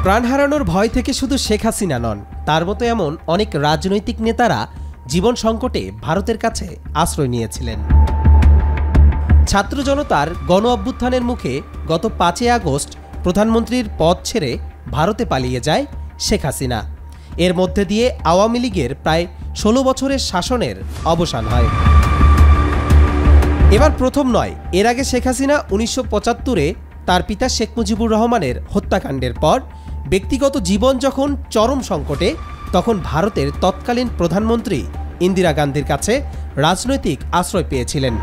প্রাণ হারানোর ভয় থেকে শুধু শেখ হাসিনা নন, তার মতো এমন অনেক রাজনৈতিক নেতারা জীবন সংকটে ভারতের কাছে আশ্রয় নিয়েছিলেন। ছাত্র জনতার গণ অভ্যুত্থানের মুখে গত 5 আগস্ট প্রধানমন্ত্রীর পদ ছেড়ে ভারতে পালিয়ে যায় শেখ হাসিনা। এর মধ্যে দিয়ে আওয়ামী লীগের প্রায় 16 বছরের শাসনের অবসান হয়। এবার প্রথম নয়, এর আগে শেখ হাসিনা 1975-এ তার পিতা শেখ মুজিবুর রহমানের হত্যাকাণ্ডের পর ব্যক্তিগত জীবন যখন চরম সংকটে, তখন ভারতের তৎকালীন প্রধানমন্ত্রী ইন্দিরা গান্ধীর কাছে রাজনৈতিক আশ্রয় পেয়েছিলেন।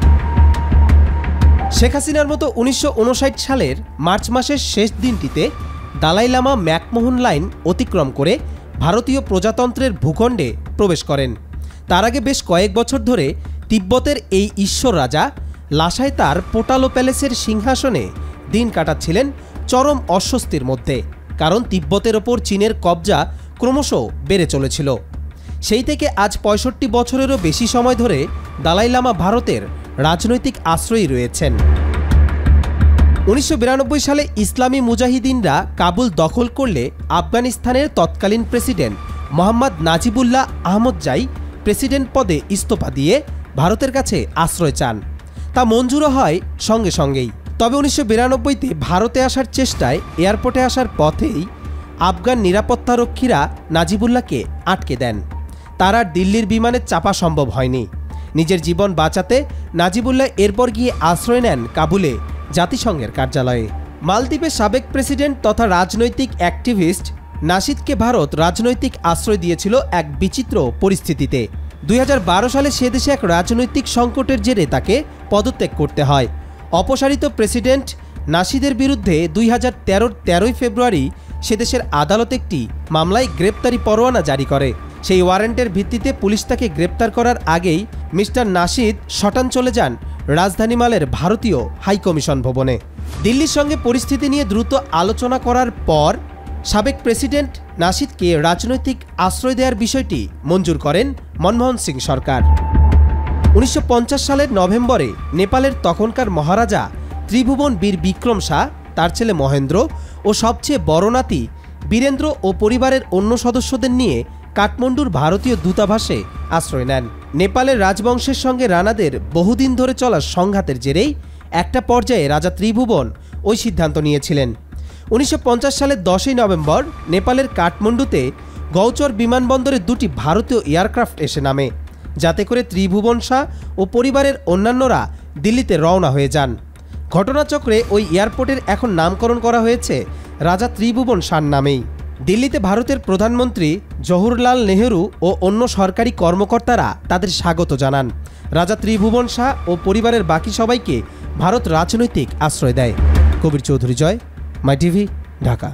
শেখ হাসিনার মতো 1959 সালের মার্চ মাসের শেষ দিনটিতে দালাই লামা ম্যাকমোহন লাইন অতিক্রম করে ভারতীয় প্রজাতন্ত্রের ভূখণ্ডে প্রবেশ করেন। তার আগে বেশ কয়েক বছর ধরে তিব্বতের এই ঈশ্বর রাজা লাসায় তার পোটালো প্যালেসের সিংহাসনে দিন কাটাচ্ছিলেন চরম অস্বস্তির মধ্যে, কারণ তিব্বতের ওপর চীনের কবজা ক্রমশ বেড়ে চলেছিল। সেই থেকে আজ 65 বছরেরও বেশি সময় ধরে দালাই লামা ভারতের রাজনৈতিক আশ্রয়ই রয়েছেন। 1992 সালে ইসলামী মুজাহিদিনরা কাবুল দখল করলে আফগানিস্তানের তৎকালীন প্রেসিডেন্ট মোহাম্মদ নাজিবুল্লাহ আহমদজাই প্রেসিডেন্ট পদে ইস্তফা দিয়ে ভারতের কাছে আশ্রয় চান। তা মঞ্জুরও হয় সঙ্গে সঙ্গেই। তবে 1992-তে ভারতে আসার চেষ্টায় এয়ারপোর্টে আসার পথেই আফগান নিরাপত্তারক্ষীরা নাজিবুল্লাহকে আটকে দেন। তার আর দিল্লির বিমানে চাপা সম্ভব হয়নি। নিজের জীবন বাঁচাতে নাজিবুল্লাহ এরপর গিয়ে আশ্রয় নেন কাবুলে জাতিসংঘের কার্যালয়ে। মালদ্বীপের সাবেক প্রেসিডেন্ট তথা রাজনৈতিক অ্যাক্টিভিস্ট নাশিদকে ভারত রাজনৈতিক আশ্রয় দিয়েছিল এক বিচিত্র পরিস্থিতিতে। 2012 সালে সে দেশে এক রাজনৈতিক সংকটের জেরে তাকে পদত্যাগ করতে হয়। অপসারিত প্রেসিডেন্ট নাশিদের বিরুদ্ধে 2013-র 13 ফেব্রুয়ারি সে দেশের আদালত একটি মামলায় গ্রেপ্তারি পরোয়ানা জারি করে। সেই ওয়ারেন্টের ভিত্তিতে পুলিশ তাকে গ্রেপ্তার করার আগেই মিস্টার নাশিদ শটান চলে যান রাজধানী মালের ভারতীয় হাইকমিশন ভবনে। দিল্লির সঙ্গে পরিস্থিতি নিয়ে দ্রুত আলোচনা করার পর সাবেক প্রেসিডেন্ট নাশিদকে রাজনৈতিক আশ্রয় দেওয়ার বিষয়টি মঞ্জুর করেন মনমোহন সিং সরকার। 1950 সালের নভেম্বরে নেপালের তখনকার মহারাজা ত্রিভুবন বীর বিক্রম শাহ, তার ছেলে মহেন্দ্র ও সবচেয়ে বড় নাতি বীরেন্দ্র ও পরিবারের অন্য সদস্যদের নিয়ে কাঠমান্ডুর ভারতীয় দূতাবাসে আশ্রয় নেন। নেপালের রাজবংশের সঙ্গে রানাদের বহুদিন ধরে চলা সংঘাতের জেরেই একটা পর্যায়ে রাজা ত্রিভুবন ওই সিদ্ধান্ত নিয়েছিলেন। 1950 সালের 10 নভেম্বর নেপালের কাঠমান্ডুতে গৌচর বিমানবন্দরে 2টি ভারতীয় এয়ারক্রাফট এসে নামে, যাতে করে ত্রিভুবন শাহ ও পরিবারের অন্যান্যরা দিল্লিতে রওনা হয়ে যান। ঘটনাচক্রে ওই এয়ারপোর্টের এখন নামকরণ করা হয়েছে রাজা ত্রিভুবন শাহর নামেই। দিল্লিতে ভারতের প্রধানমন্ত্রী জওহরলাল নেহেরু ও অন্য সরকারি কর্মকর্তারা তাদের স্বাগত জানান। রাজা ত্রিভুবন শাহ ও পরিবারের বাকি সবাইকে ভারত রাজনৈতিক আশ্রয় দেয়। কবির চৌধুরী জয়, মাই টিভি, ঢাকা।